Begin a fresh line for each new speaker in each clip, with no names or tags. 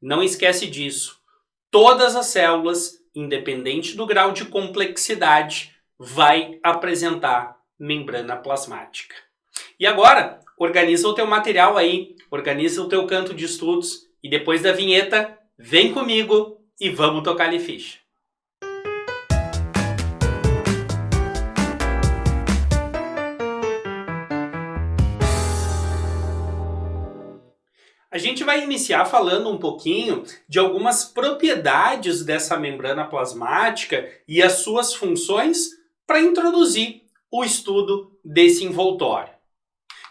Não esquece disso. Todas as células, independente do grau de complexidade, vai apresentar membrana plasmática. E agora, organiza o teu material aí, organiza o teu canto de estudos e depois da vinheta, vem comigo e vamos tocar-lhe ficha. A gente vai iniciar falando um pouquinho de algumas propriedades dessa membrana plasmática e as suas funções para introduzir o estudo desse envoltório.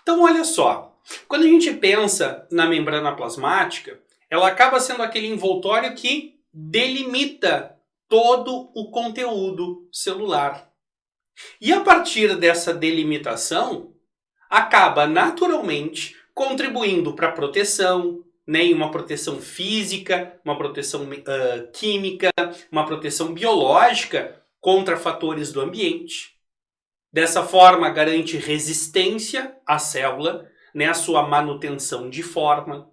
Então, olha só, quando a gente pensa na membrana plasmática, ela acaba sendo aquele envoltório que delimita todo o conteúdo celular. E a partir dessa delimitação, acaba naturalmente contribuindo para a proteção, né, em uma proteção física, uma proteção química, uma proteção biológica contra fatores do ambiente. Dessa forma, garante resistência à célula, né, a sua manutenção de forma.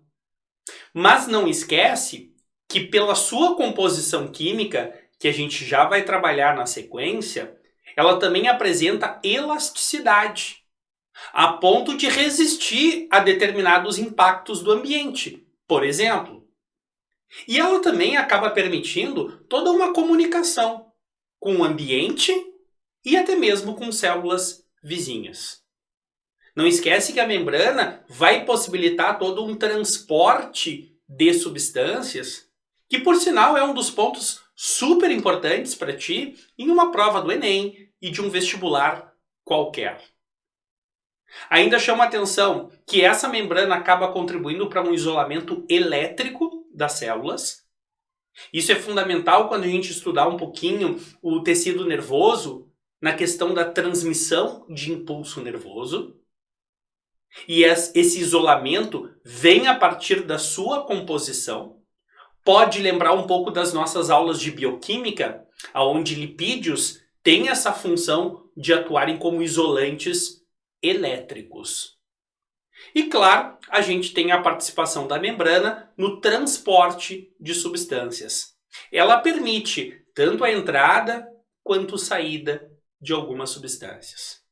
Mas não esquece que pela sua composição química, que a gente já vai trabalhar na sequência, ela também apresenta elasticidade, a ponto de resistir a determinados impactos do ambiente, por exemplo. E ela também acaba permitindo toda uma comunicação com o ambiente e até mesmo com células vizinhas. Não esquece que a membrana vai possibilitar todo um transporte de substâncias, que por sinal é um dos pontos super importantes para ti em uma prova do Enem e de um vestibular qualquer. Ainda chama a atenção que essa membrana acaba contribuindo para um isolamento elétrico das células. Isso é fundamental quando a gente estudar um pouquinho o tecido nervoso na questão da transmissão de impulso nervoso. E esse isolamento vem a partir da sua composição. Pode lembrar um pouco das nossas aulas de bioquímica, onde lipídios têm essa função de atuarem como isolantes elétricos. E claro, a gente tem a participação da membrana no transporte de substâncias. Ela permite tanto a entrada quanto a saída de algumas substâncias.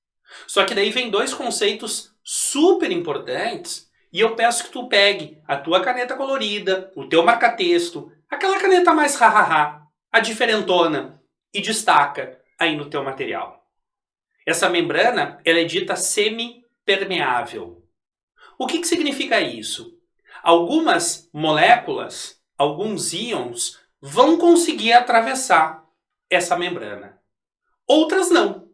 Só que daí vem dois conceitos super importantes e eu peço que tu pegue a tua caneta colorida, o teu marca-texto, aquela caneta mais hahaha, a diferentona, e destaca aí no teu material. Essa membrana ela é dita semipermeável. O que significa isso? Algumas moléculas, alguns íons, vão conseguir atravessar essa membrana. Outras não.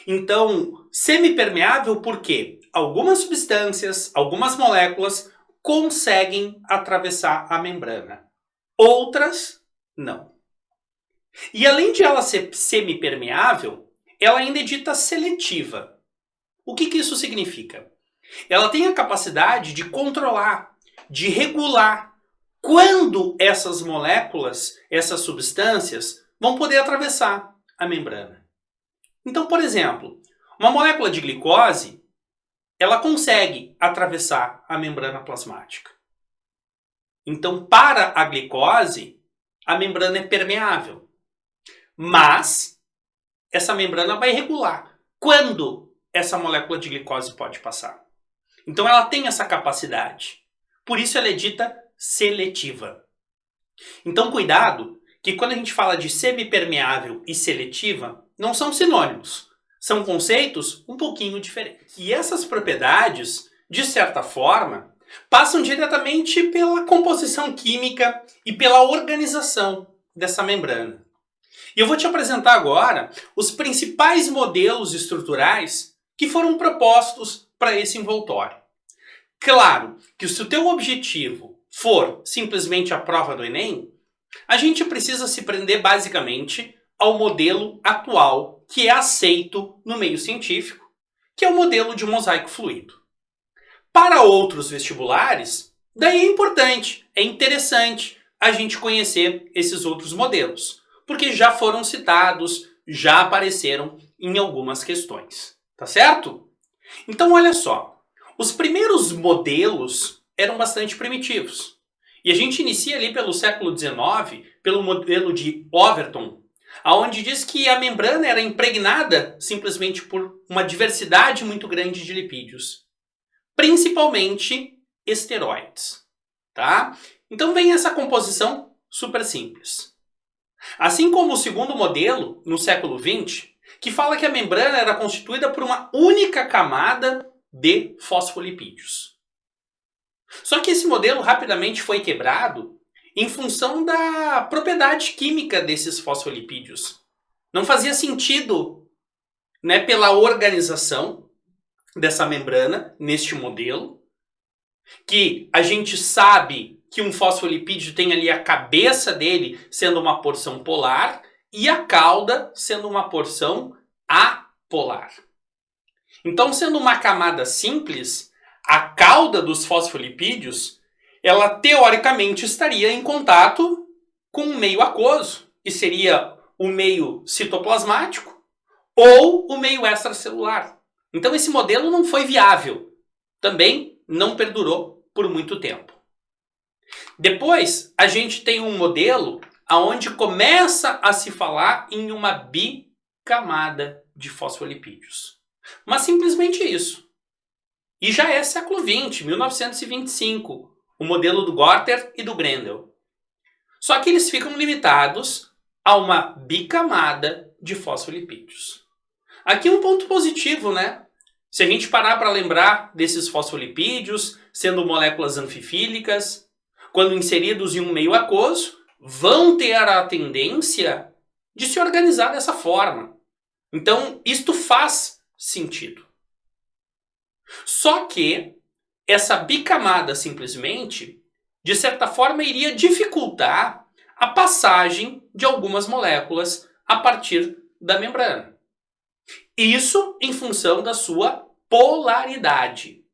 Então, semipermeável porque algumas substâncias, algumas moléculas conseguem atravessar a membrana. Outras não. E além de ela ser semipermeável, ela ainda é dita seletiva. O que isso significa? Ela tem a capacidade de controlar, de regular quando essas moléculas, essas substâncias, vão poder atravessar a membrana. Então, por exemplo, uma molécula de glicose, ela consegue atravessar a membrana plasmática. Então, para a glicose, a membrana é permeável. Mas essa membrana vai regular quando essa molécula de glicose pode passar. Então ela tem essa capacidade. Por isso ela é dita seletiva. Então cuidado, que quando a gente fala de semipermeável e seletiva, não são sinônimos. São conceitos um pouquinho diferentes. E essas propriedades, de certa forma, passam diretamente pela composição química e pela organização dessa membrana. E eu vou te apresentar agora os principais modelos estruturais que foram propostos para esse envoltório. Claro que se o teu objetivo for simplesmente a prova do Enem, a gente precisa se prender basicamente ao modelo atual que é aceito no meio científico, que é o modelo de mosaico fluido. Para outros vestibulares, daí é importante, é interessante a gente conhecer esses outros modelos, porque já foram citados, já apareceram em algumas questões, tá certo? Então olha só, os primeiros modelos eram bastante primitivos E a gente inicia ali pelo século XIX, pelo modelo de Overton, onde diz que a membrana era impregnada simplesmente por uma diversidade muito grande de lipídios, principalmente esteroides. Tá? Então vem essa composição super simples. Assim como o segundo modelo, no século XX, que fala que a membrana era constituída por uma única camada de fosfolipídios. Só que esse modelo rapidamente foi quebrado em função da propriedade química desses fosfolipídios. Não fazia sentido, né, pela organização dessa membrana neste modelo, que a gente sabe que um fosfolipídio tem ali a cabeça dele sendo uma porção polar e a cauda sendo uma porção apolar. Então, sendo uma camada simples, a cauda dos fosfolipídios, ela teoricamente estaria em contato com um meio aquoso, que seria o meio citoplasmático ou o meio extracelular. Então esse modelo não foi viável. Também não perdurou por muito tempo. Depois, a gente tem um modelo onde começa a se falar em uma bicamada de fosfolipídios. Mas simplesmente isso. E já é século XX, 1925, o modelo do Gorter e do Grendel. Só que eles ficam limitados a uma bicamada de fosfolipídios. Aqui um ponto positivo, né? Se a gente parar para lembrar desses fosfolipídios, sendo moléculas anfifílicas, quando inseridos em um meio aquoso, vão ter a tendência de se organizar dessa forma. Então, isto faz sentido. Só que essa bicamada simplesmente, de certa forma, iria dificultar a passagem de algumas moléculas a partir da membrana. Isso em função da sua polaridade.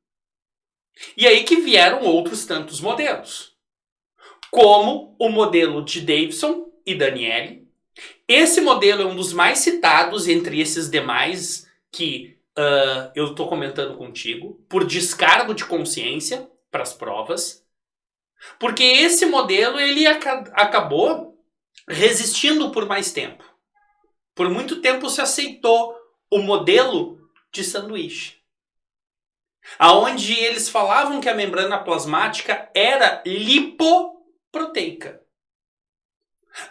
E aí que vieram outros tantos modelos, como o modelo de Davidson e Danieli. Esse modelo é um dos mais citados entre esses demais que eu estou comentando contigo, por descargo de consciência para as provas, porque esse modelo ele acabou resistindo por mais tempo. Por muito tempo se aceitou o modelo de sanduíche, aonde eles falavam que a membrana plasmática era lipoproteica,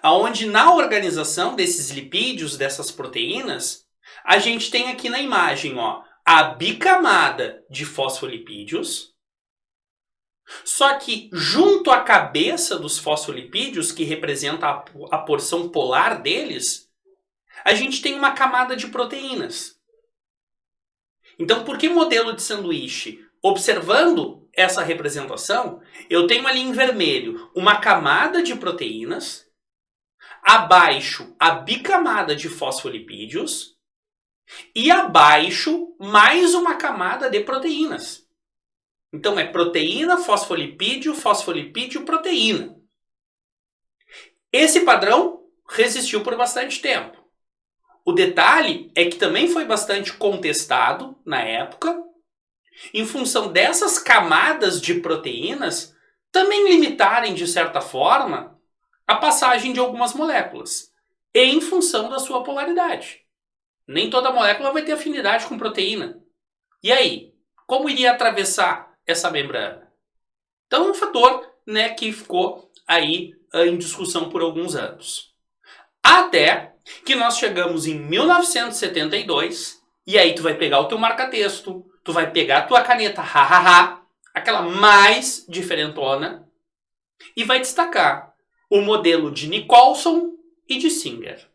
aonde na organização desses lipídios, dessas proteínas, a gente tem aqui na imagem, ó, a bicamada de fosfolipídios, só que junto à cabeça dos fosfolipídios, que representa a porção polar deles, a gente tem uma camada de proteínas. Então, por que modelo de sanduíche? Observando essa representação, eu tenho ali em vermelho uma camada de proteínas, abaixo a bicamada de fosfolipídios e abaixo mais uma camada de proteínas. Então é proteína, fosfolipídio, fosfolipídio, proteína. Esse padrão resistiu por bastante tempo. O detalhe é que também foi bastante contestado na época, em função dessas camadas de proteínas também limitarem, de certa forma, a passagem de algumas moléculas, em função da sua polaridade. Nem toda molécula vai ter afinidade com proteína. E aí, como iria atravessar essa membrana? Então é um fator, né, que ficou aí em discussão por alguns anos. Até que nós chegamos em 1972, e aí tu vai pegar o teu marca-texto, tu vai pegar a tua caneta hahaha, aquela mais diferentona, e vai destacar o modelo de Nicholson e de Singer.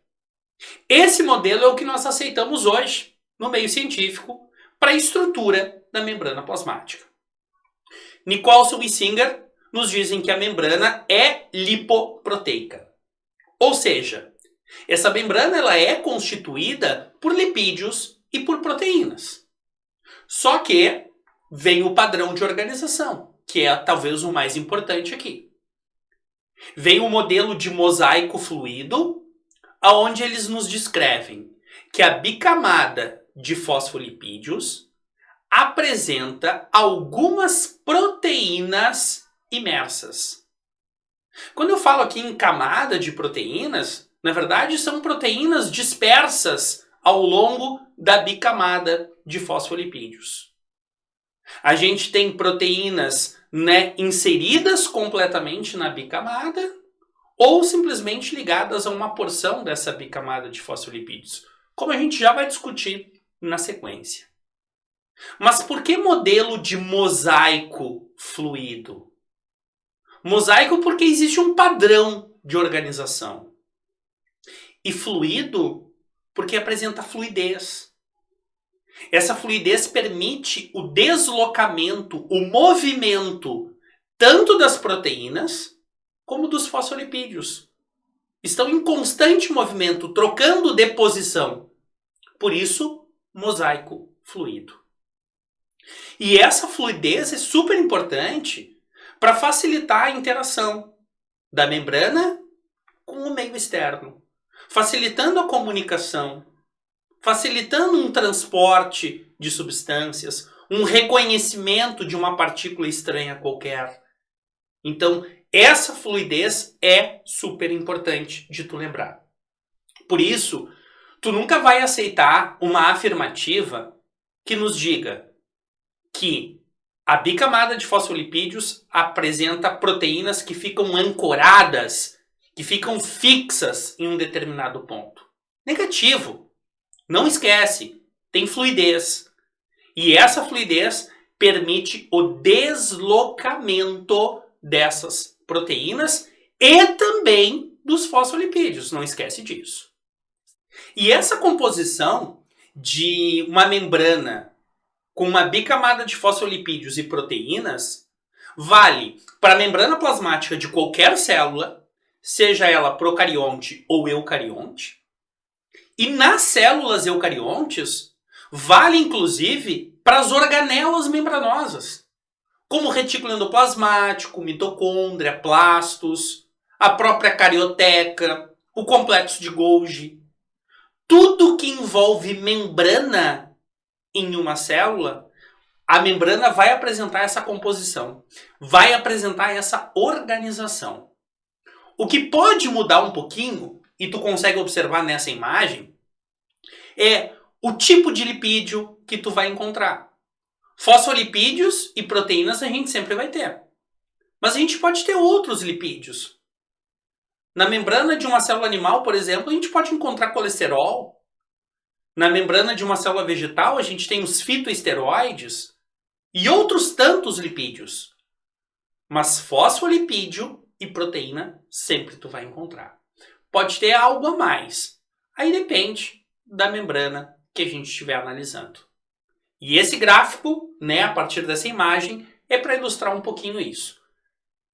Esse modelo é o que nós aceitamos hoje no meio científico para a estrutura da membrana plasmática. Nicholson e Singer nos dizem que a membrana é lipoproteica. Ou seja, essa membrana ela é constituída por lipídios e por proteínas. Só que vem o padrão de organização, que é talvez o mais importante aqui. Vem o modelo de mosaico fluido, onde eles nos descrevem que a bicamada de fosfolipídios apresenta algumas proteínas imersas. Quando eu falo aqui em camada de proteínas, na verdade são proteínas dispersas ao longo da bicamada de fosfolipídios. A gente tem proteínas, né, inseridas completamente na bicamada ou simplesmente ligadas a uma porção dessa bicamada de fosfolipídios, como a gente já vai discutir na sequência. Mas por que modelo de mosaico fluido? Mosaico porque existe um padrão de organização. E fluido porque apresenta fluidez. Essa fluidez permite o deslocamento, o movimento, tanto das proteínas como dos fosfolipídios. Estão em constante movimento, trocando de posição. Por isso, mosaico fluido. E essa fluidez é super importante para facilitar a interação da membrana com o meio externo, facilitando a comunicação, facilitando um transporte de substâncias, um reconhecimento de uma partícula estranha qualquer. Então, essa fluidez é super importante de tu lembrar. Por isso, tu nunca vai aceitar uma afirmativa que nos diga que a bicamada de fosfolipídios apresenta proteínas que ficam ancoradas, que ficam fixas em um determinado ponto. Negativo. Não esquece, tem fluidez. E essa fluidez permite o deslocamento dessas proteínas e também dos fosfolipídios. Não esquece disso. E essa composição de uma membrana com uma bicamada de fosfolipídios e proteínas vale para a membrana plasmática de qualquer célula, seja ela procarionte ou eucarionte. E nas células eucariontes, vale inclusive para as organelas membranosas, como retículo endoplasmático, mitocôndria, plastos, a própria carioteca, o complexo de Golgi. Tudo que envolve membrana em uma célula, a membrana vai apresentar essa composição, vai apresentar essa organização. O que pode mudar um pouquinho, e tu consegue observar nessa imagem, é o tipo de lipídio que tu vai encontrar. Fosfolipídios e proteínas a gente sempre vai ter. Mas a gente pode ter outros lipídios. Na membrana de uma célula animal, por exemplo, a gente pode encontrar colesterol. Na membrana de uma célula vegetal, a gente tem os fitoesteroides e outros tantos lipídios. Mas fosfolipídio e proteína sempre tu vai encontrar. Pode ter algo a mais. Aí depende da membrana que a gente estiver analisando. E esse gráfico, né, a partir dessa imagem, é para ilustrar um pouquinho isso.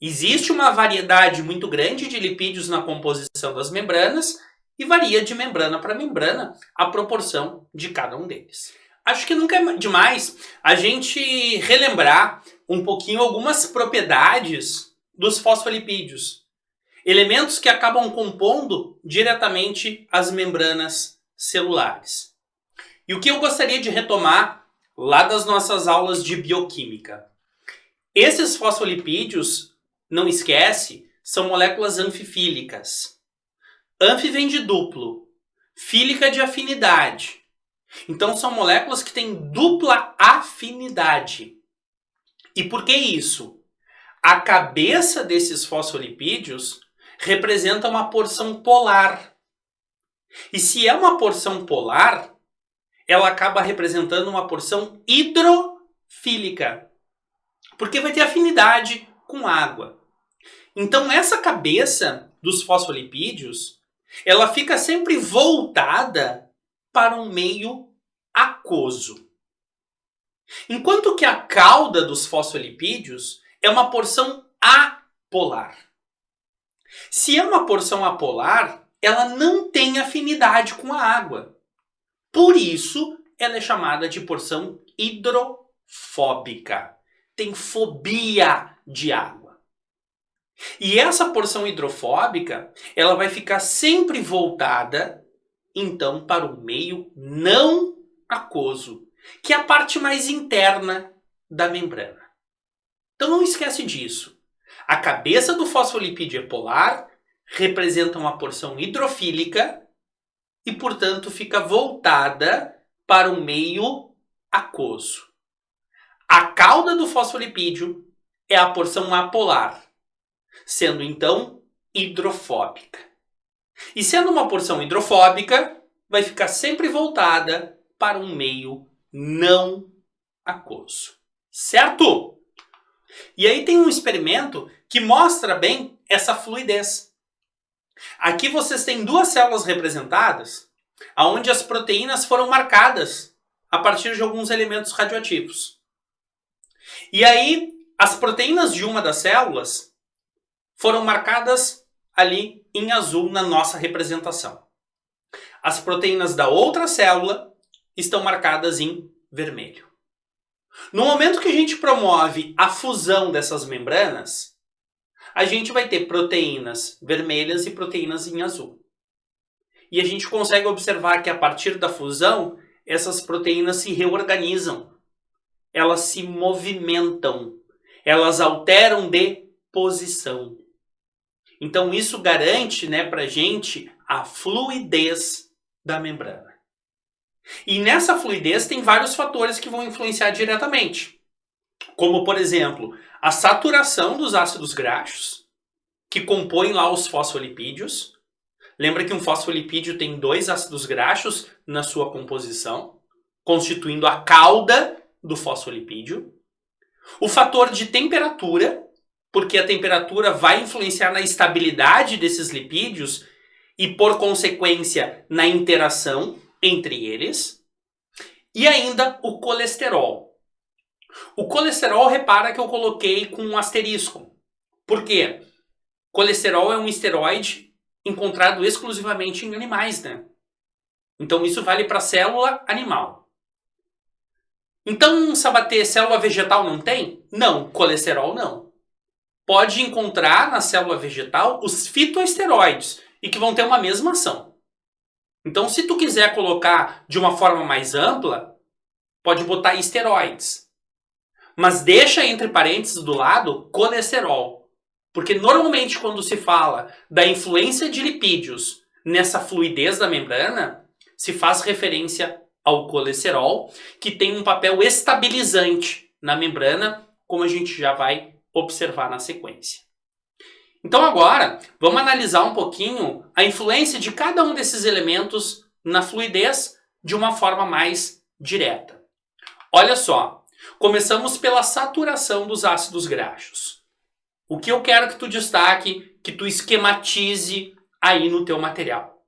Existe uma variedade muito grande de lipídios na composição das membranas e varia de membrana para membrana a proporção de cada um deles. Acho que nunca é demais a gente relembrar um pouquinho algumas propriedades dos fosfolipídios. Elementos que acabam compondo diretamente as membranas celulares. E o que eu gostaria de retomar lá das nossas aulas de bioquímica. Esses fosfolipídios, não esquece, são moléculas anfifílicas. Anfi vem de duplo, fílica de afinidade. Então são moléculas que têm dupla afinidade. E por que isso? A cabeça desses fosfolipídios representa uma porção polar. E se é uma porção polar, ela acaba representando uma porção hidrofílica, porque vai ter afinidade com água. Então essa cabeça dos fosfolipídios, ela fica sempre voltada para um meio aquoso. Enquanto que a cauda dos fosfolipídios é uma porção apolar. Se é uma porção apolar, ela não tem afinidade com a água. Por isso, ela é chamada de porção hidrofóbica. Tem fobia de água. E essa porção hidrofóbica, ela vai ficar sempre voltada, então, para o meio não aquoso, que é a parte mais interna da membrana. Então não esquece disso. A cabeça do fosfolipídio é polar, representa uma porção hidrofílica e, portanto, fica voltada para o meio aquoso. A cauda do fosfolipídio é a porção apolar, sendo então hidrofóbica. E sendo uma porção hidrofóbica, vai ficar sempre voltada para um meio não aquoso. Certo? E aí tem um experimento que mostra bem essa fluidez. Aqui vocês têm duas células representadas, onde as proteínas foram marcadas a partir de alguns elementos radioativos. E aí, as proteínas de uma das células foram marcadas ali em azul na nossa representação. As proteínas da outra célula estão marcadas em vermelho. No momento que a gente promove a fusão dessas membranas, a gente vai ter proteínas vermelhas e proteínas em azul. E a gente consegue observar que a partir da fusão, essas proteínas se reorganizam. Elas se movimentam. Elas alteram de posição. Então isso garante, para a gente a fluidez da membrana. E nessa fluidez tem vários fatores que vão influenciar diretamente. Como, por exemplo, a saturação dos ácidos graxos, que compõem lá os fosfolipídios. Lembra que um fosfolipídio tem 2 ácidos graxos na sua composição, constituindo a cauda do fosfolipídio. O fator de temperatura, porque a temperatura vai influenciar na estabilidade desses lipídios e, por consequência, na interação entre eles. E ainda o colesterol. O colesterol, repara que eu coloquei com um asterisco. Por quê? Colesterol é um esteroide encontrado exclusivamente em animais, né? Então isso vale para célula animal. Então, Sabater, célula vegetal não tem? Não, colesterol não. Pode encontrar na célula vegetal os fitoesteroides e que vão ter uma mesma ação. Então, se tu quiser colocar de uma forma mais ampla, pode botar esteroides. Mas deixa entre parênteses do lado colesterol. Porque normalmente quando se fala da influência de lipídios nessa fluidez da membrana, se faz referência ao colesterol, que tem um papel estabilizante na membrana, como a gente já vai observar na sequência. Então agora, vamos analisar um pouquinho a influência de cada um desses elementos na fluidez de uma forma mais direta. Olha só, começamos pela saturação dos ácidos graxos. O que eu quero que tu destaque, que tu esquematize aí no teu material.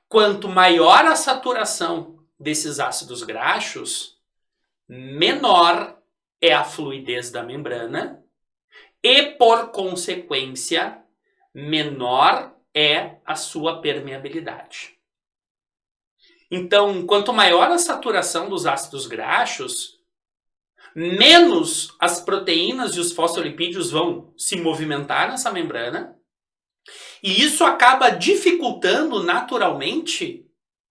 Quanto maior a saturação desses ácidos graxos, menor é a fluidez da membrana e, por consequência, menor é a sua permeabilidade. Então, quanto maior a saturação dos ácidos graxos, menos as proteínas e os fosfolipídios vão se movimentar nessa membrana, e isso acaba dificultando naturalmente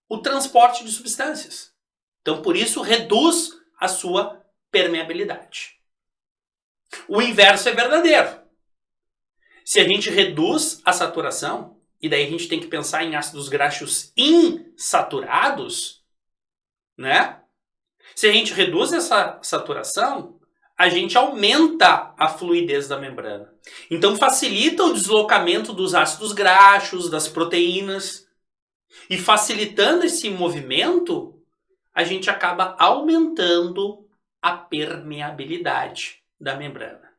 o transporte de substâncias. Então, por isso, reduz a sua permeabilidade. O inverso é verdadeiro. Se a gente reduz a saturação, e daí a gente tem que pensar em ácidos graxos insaturados, né? Se a gente reduz essa saturação, a gente aumenta a fluidez da membrana. Então facilita o deslocamento dos ácidos graxos, das proteínas. E facilitando esse movimento, a gente acaba aumentando a permeabilidade da membrana.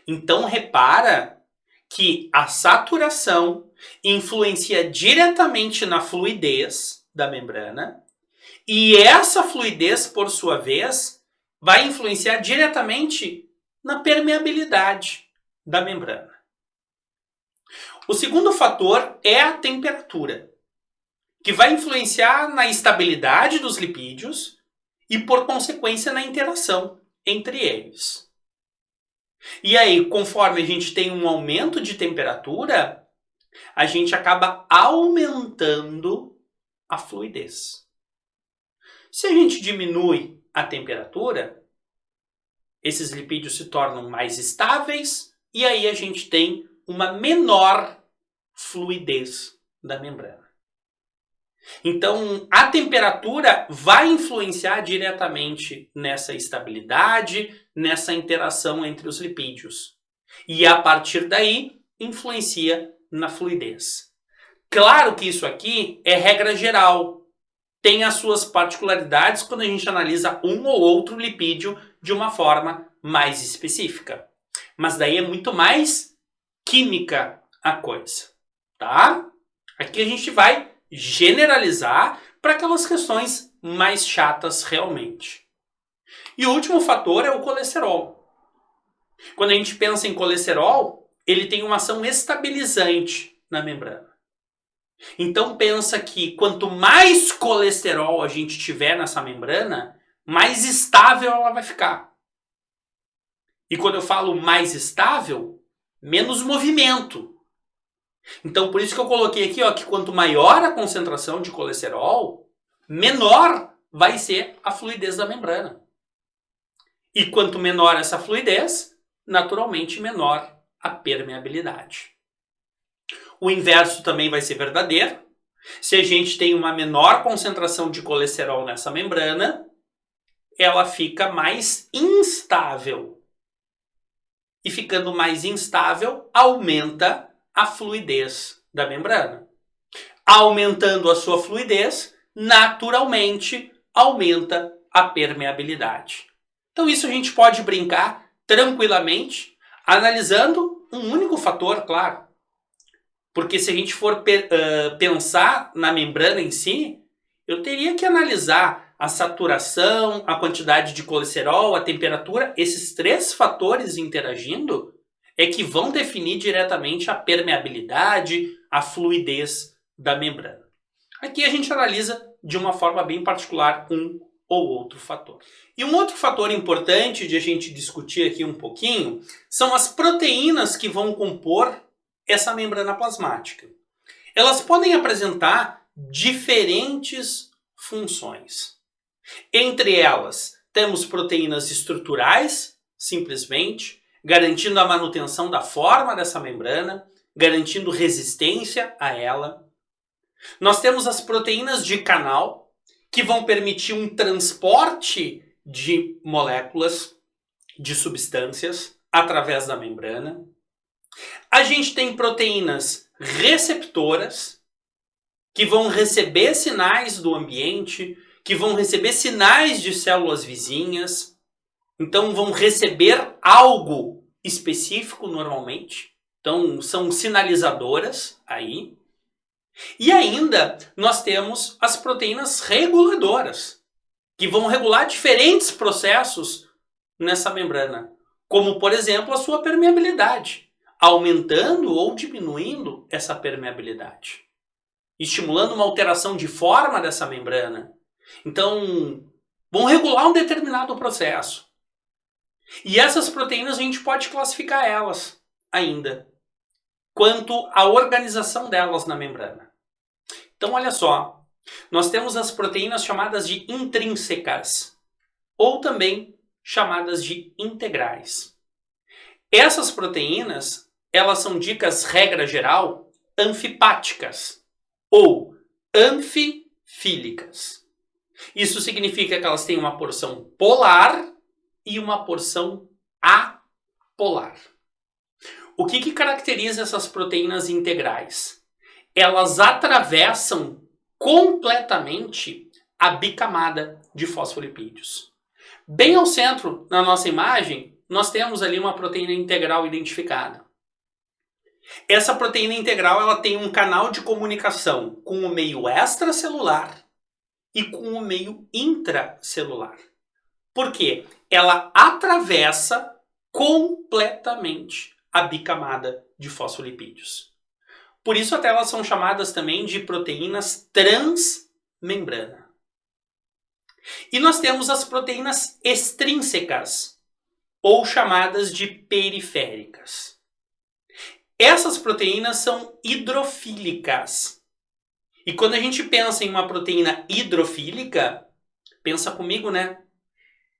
Então repara que a saturação influencia diretamente na fluidez da membrana, e essa fluidez, por sua vez, vai influenciar diretamente na permeabilidade da membrana. O segundo fator é a temperatura, que vai influenciar na estabilidade dos lipídios e, por consequência, na interação entre eles. E aí, conforme a gente tem um aumento de temperatura, a gente acaba aumentando a fluidez. Se a gente diminui a temperatura, esses lipídios se tornam mais estáveis e aí a gente tem uma menor fluidez da membrana. Então, a temperatura vai influenciar diretamente nessa estabilidade, nessa interação entre os lipídios. E a partir daí, influencia na fluidez. Claro que isso aqui é regra geral. Tem as suas particularidades quando a gente analisa um ou outro lipídio de uma forma mais específica. Mas daí é muito mais química a coisa, tá? Aqui a gente vai generalizar para aquelas questões mais chatas realmente. E o último fator é o colesterol. Quando a gente pensa em colesterol, ele tem uma ação estabilizante na membrana. Então pensa que quanto mais colesterol a gente tiver nessa membrana, mais estável ela vai ficar. E quando eu falo mais estável, menos movimento. Então por isso que eu coloquei aqui, ó, que quanto maior a concentração de colesterol, menor vai ser a fluidez da membrana. E quanto menor essa fluidez, naturalmente menor a permeabilidade. O inverso também vai ser verdadeiro. Se a gente tem uma menor concentração de colesterol nessa membrana, ela fica mais instável. E ficando mais instável, aumenta a fluidez da membrana. Aumentando a sua fluidez, naturalmente aumenta a permeabilidade. Então isso a gente pode brincar tranquilamente, analisando um único fator, claro. Porque se a gente for pensar na membrana em si, eu teria que analisar a saturação, a quantidade de colesterol, a temperatura. Esses três fatores interagindo é que vão definir diretamente a permeabilidade, a fluidez da membrana. Aqui a gente analisa de uma forma bem particular um ou outro fator. E um outro fator importante de a gente discutir aqui um pouquinho são as proteínas que vão compor essa membrana plasmática. Elas podem apresentar diferentes funções. Entre elas, temos proteínas estruturais, simplesmente, garantindo a manutenção da forma dessa membrana, garantindo resistência a ela. Nós temos as proteínas de canal, que vão permitir um transporte de moléculas, de substâncias, através da membrana. A gente tem proteínas receptoras, que vão receber sinais do ambiente, que vão receber sinais de células vizinhas, então vão receber algo específico normalmente, então são sinalizadoras aí. E ainda nós temos as proteínas reguladoras, que vão regular diferentes processos nessa membrana, como por exemplo a sua permeabilidade, aumentando ou diminuindo essa permeabilidade, estimulando uma alteração de forma dessa membrana. Então, vão regular um determinado processo. E essas proteínas a gente pode classificar elas ainda, quanto à organização delas na membrana. Então, olha só, nós temos as proteínas chamadas de intrínsecas, ou também chamadas de integrais. Essas proteínas, elas são ditas, regra geral, anfipáticas ou anfifílicas. Isso significa que elas têm uma porção polar e uma porção apolar. O que caracteriza essas proteínas integrais? Elas atravessam completamente a bicamada de fosfolipídios. Bem ao centro, na nossa imagem, nós temos ali uma proteína integral identificada. Essa proteína integral ela tem um canal de comunicação com o meio extracelular e com o meio intracelular. Por quê? Ela atravessa completamente a bicamada de fosfolipídios. Por isso até elas são chamadas também de proteínas transmembrana. E nós temos as proteínas extrínsecas, ou chamadas de periféricas. Essas proteínas são hidrofílicas. E quando a gente pensa em uma proteína hidrofílica, pensa comigo, né?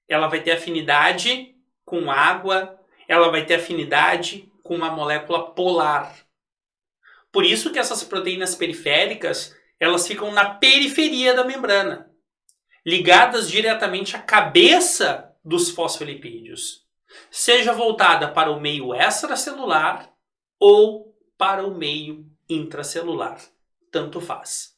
Ela vai ter afinidade com água, ela vai ter afinidade com uma molécula polar. Por isso que essas proteínas periféricas, elas ficam na periferia da membrana, ligadas diretamente à cabeça dos fosfolipídios, seja voltada para o meio extracelular ou para o meio intracelular, tanto faz,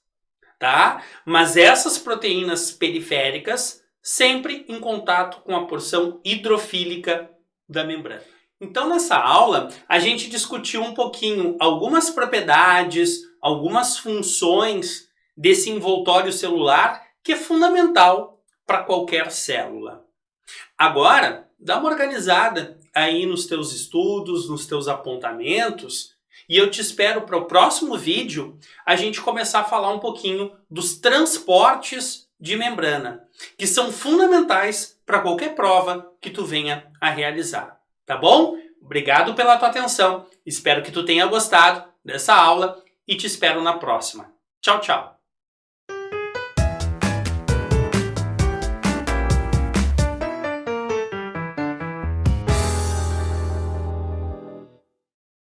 tá? Mas essas proteínas periféricas sempre em contato com a porção hidrofílica da membrana. Então, nessa aula, a gente discutiu um pouquinho algumas propriedades, algumas funções desse envoltório celular que é fundamental para qualquer célula. Agora, dá uma organizada aí nos teus estudos, nos teus apontamentos, e eu te espero para o próximo vídeo a gente começar a falar um pouquinho dos transportes de membrana, que são fundamentais para qualquer prova que tu venha a realizar. Tá bom? Obrigado pela tua atenção. Espero que tu tenha gostado dessa aula e te espero na próxima. Tchau, tchau.